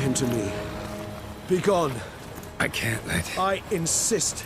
him to me. Begone. I can't let... I insist.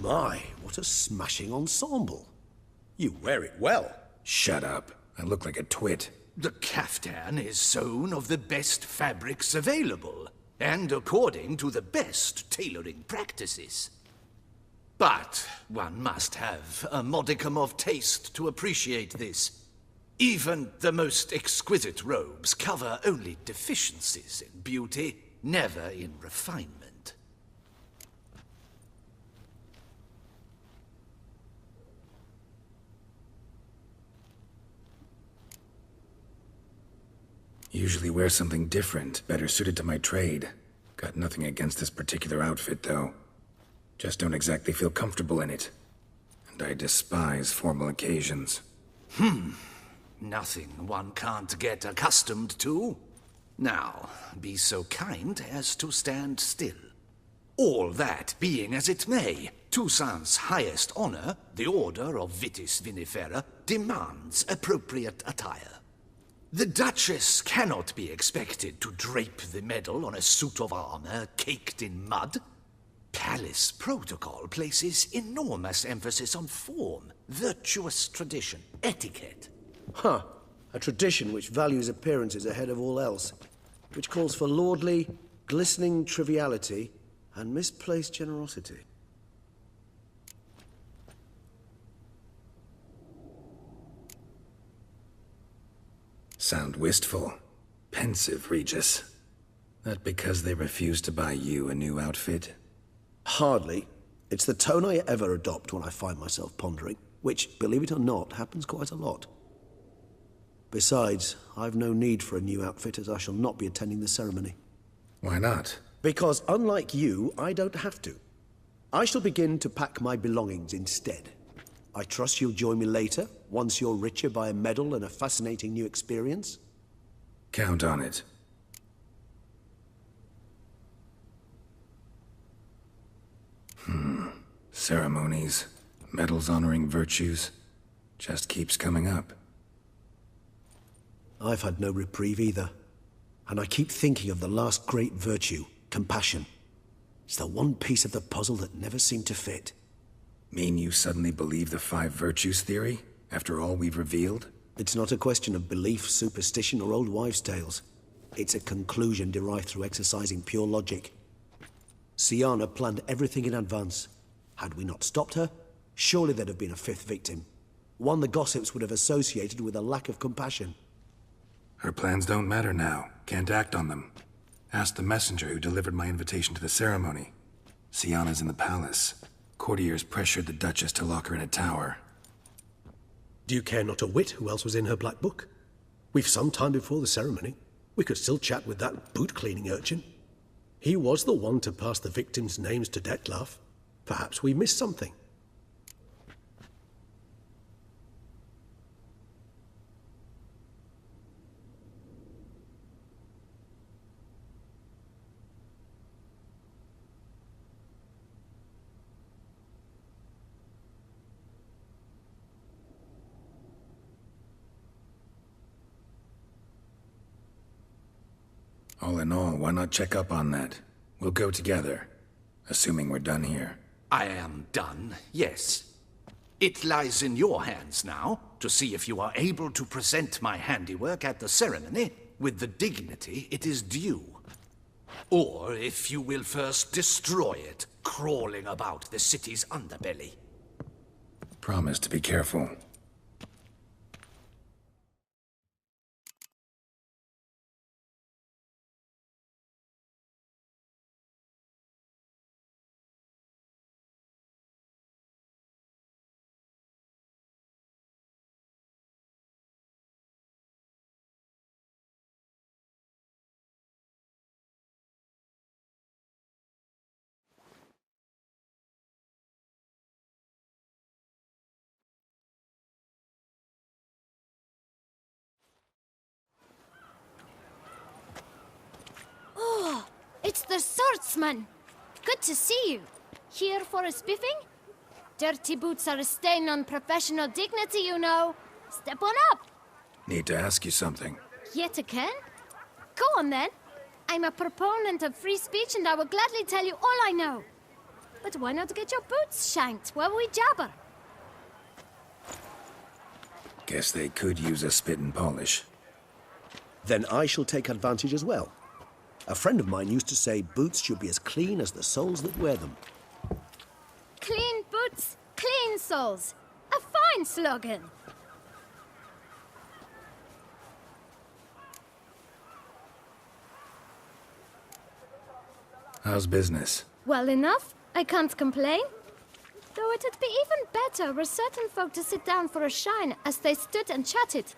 My, what a smashing ensemble. You wear it well. Shut up. I look like a twit. The caftan is sewn of the best fabrics available, and according to the best tailoring practices. But one must have a modicum of taste to appreciate this. Even the most exquisite robes cover only deficiencies in beauty, never in refinement. Usually wear something different, better suited to my trade. Got nothing against this particular outfit, though. Just don't exactly feel comfortable in it. And I despise formal occasions. Nothing one can't get accustomed to. Now, be so kind as to stand still. All that being as it may, Toussaint's highest honor, the Order of Vitis Vinifera, demands appropriate attire. The Duchess cannot be expected to drape the medal on a suit of armor caked in mud. Palace protocol places enormous emphasis on form, virtuous tradition, etiquette. Huh. A tradition which values appearances ahead of all else. Which calls for lordly, glistening triviality and misplaced generosity. Sound wistful. Pensive, Regis. That because they refuse to buy you a new outfit? Hardly. It's the tone I ever adopt when I find myself pondering, which, believe it or not, happens quite a lot. Besides, I've no need for a new outfit as I shall not be attending the ceremony. Why not? Because unlike you, I don't have to. I shall begin to pack my belongings instead. I trust you'll join me later, once you're richer by a medal and a fascinating new experience? Count on it. Ceremonies, medals honoring virtues, just keeps coming up. I've had no reprieve either. And I keep thinking of the last great virtue, compassion. It's the one piece of the puzzle that never seemed to fit. Mean you suddenly believe the 5 virtues theory, after all we've revealed? It's not a question of belief, superstition, or old wives' tales. It's a conclusion derived through exercising pure logic. Syanna planned everything in advance. Had we not stopped her, surely there'd have been a 5th victim. One the gossips would have associated with a lack of compassion. Her plans don't matter now. Can't act on them. Ask the messenger who delivered my invitation to the ceremony. Syanna's in the palace. Courtiers pressured the Duchess to lock her in a tower. Do you care not a whit who else was in her black book? We've some time before the ceremony. We could still chat with that boot-cleaning urchin. He was the one to pass the victims' names to Dettlaff. Perhaps we missed something. All in all, why not check up on that? We'll go together, assuming we're done here. I am done, yes. It lies in your hands now to see if you are able to present my handiwork at the ceremony with the dignity it is due. Or if you will first destroy it, crawling about the city's underbelly. Promise to be careful. It's the swordsman. Good to see you. Here for a spiffing? Dirty boots are a stain on professional dignity, you know. Step on up. Need to ask you something. Yet again? Go on then. I'm a proponent of free speech and I will gladly tell you all I know. But why not get your boots shanked while we jabber? Guess they could use a spit and polish. Then I shall take advantage as well. A friend of mine used to say boots should be as clean as the soles that wear them. Clean boots, clean soles. A fine slogan. How's business? Well enough. I can't complain. Though it'd be even better were certain folk to sit down for a shine as they stood and chatted.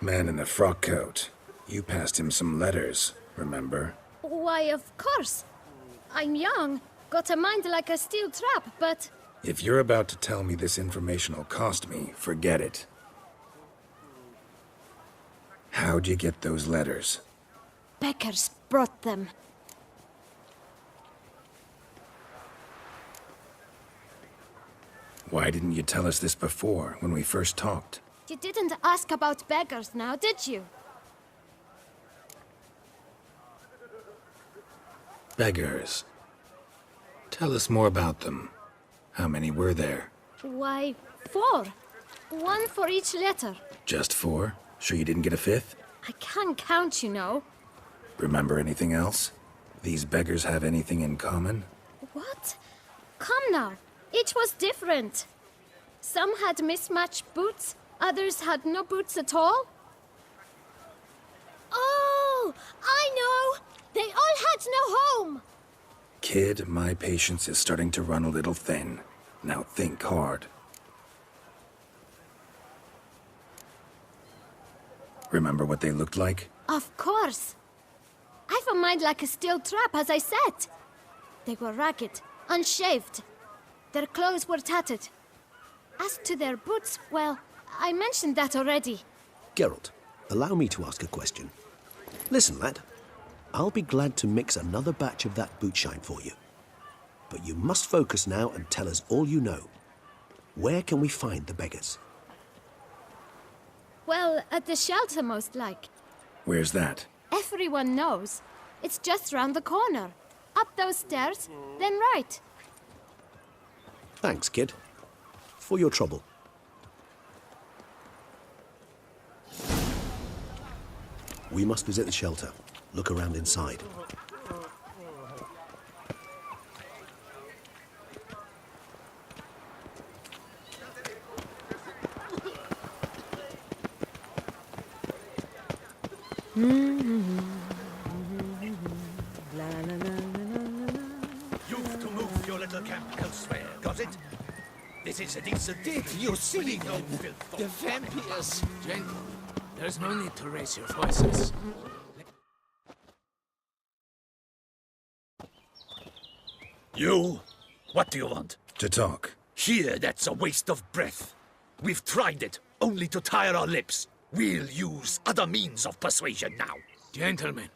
Man in the frock coat. You passed him some letters, remember? Why, of course. I'm young, got a mind like a steel trap, but... If you're about to tell me this information'll cost me, forget it. How'd you get those letters? Beggars brought them. Why didn't you tell us this before, when we first talked? You didn't ask about beggars now, did you? Beggars. Tell us more about them. How many were there? Why, 4. 1 for each letter. Just 4? Sure you didn't get a 5th? I can't count, you know. Remember anything else? These beggars have anything in common? What? Come now. Each was different. Some had mismatched boots, others had no boots at all. Oh, I know! They all had no home! Kid, my patience is starting to run a little thin. Now think hard. Remember what they looked like? Of course. I've a mind like a steel trap, as I said. They were ragged, unshaved. Their clothes were tattered. As to their boots, well, I mentioned that already. Geralt, allow me to ask a question. Listen, lad. I'll be glad to mix another batch of that boot shine for you. But you must focus now and tell us all you know. Where can we find the beggars? Well, at the shelter, most like. Where's that? Everyone knows. It's just round the corner. Up those stairs, then right. Thanks, kid. For your trouble. We must visit the shelter. Look around inside. You've to move your little camp closer. This is a decent did you see them? The vampires! Gentle. There's no need to raise your voices. You? What do you want? To talk. Here, that's a waste of breath. We've tried it, only to tire our lips. We'll use other means of persuasion now. Gentlemen,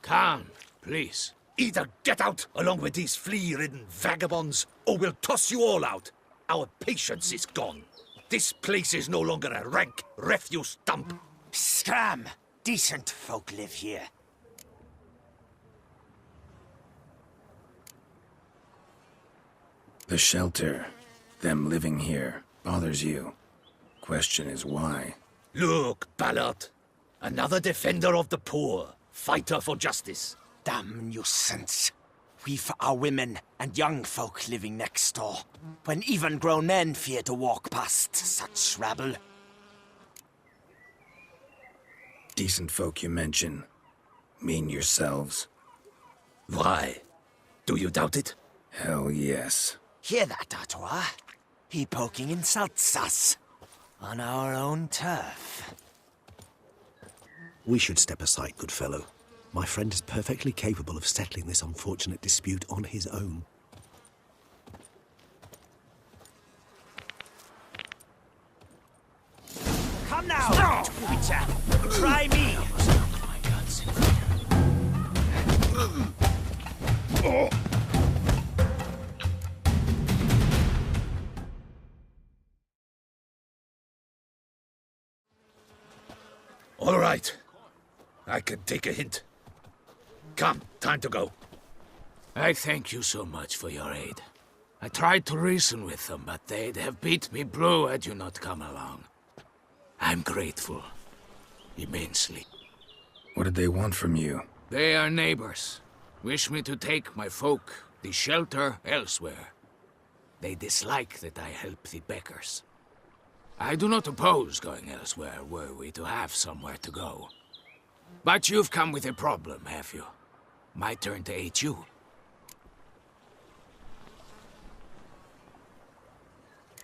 calm, please. Either get out along with these flea-ridden vagabonds, or we'll toss you all out. Our patience is gone. This place is no longer a rank refuse dump. Scram! Decent folk live here. The shelter, them living here, bothers you. Question is why. Look, Ballard. Another defender of the poor. Fighter for justice. Damn nuisance. We've our women and young folk living next door, when even grown men fear to walk past such rabble. Decent folk you mention. Mean yourselves? Why? Do you doubt it? Hell yes. Hear that, Artois? He poking insults us. On our own turf. We should step aside, good fellow. My friend is perfectly capable of settling this unfortunate dispute on his own. Come now, Twitcher. Try me. All right. I can take a hint. Come, time to go. I thank you so much for your aid. I tried to reason with them, but they'd have beat me blue had you not come along. I'm grateful. Immensely. What did they want from you? They are neighbors. Wish me to take my folk, the shelter, elsewhere. They dislike that I help the beggars. I do not oppose going elsewhere, were we to have somewhere to go. But you've come with a problem, have you? My turn to aid you.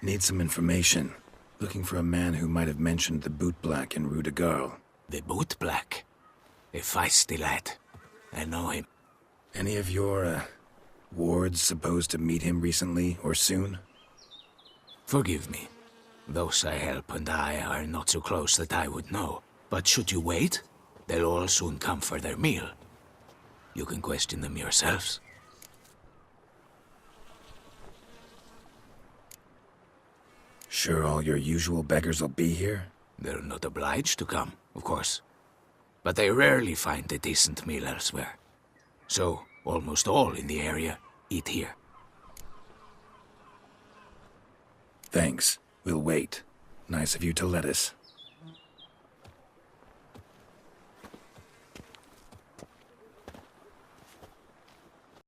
Need some information. Looking for a man who might have mentioned the Boot Black in Rue de Garl. The Boot Black? A feisty lad. I know him. Any of your, wards supposed to meet him recently or soon? Forgive me. Those I help and I are not so close that I would know. But should you wait, they'll all soon come for their meal. You can question them yourselves. Sure all your usual beggars will be here? They're not obliged to come, of course. But they rarely find a decent meal elsewhere. So, almost all in the area eat here. Thanks. We'll wait. Nice of you to let us.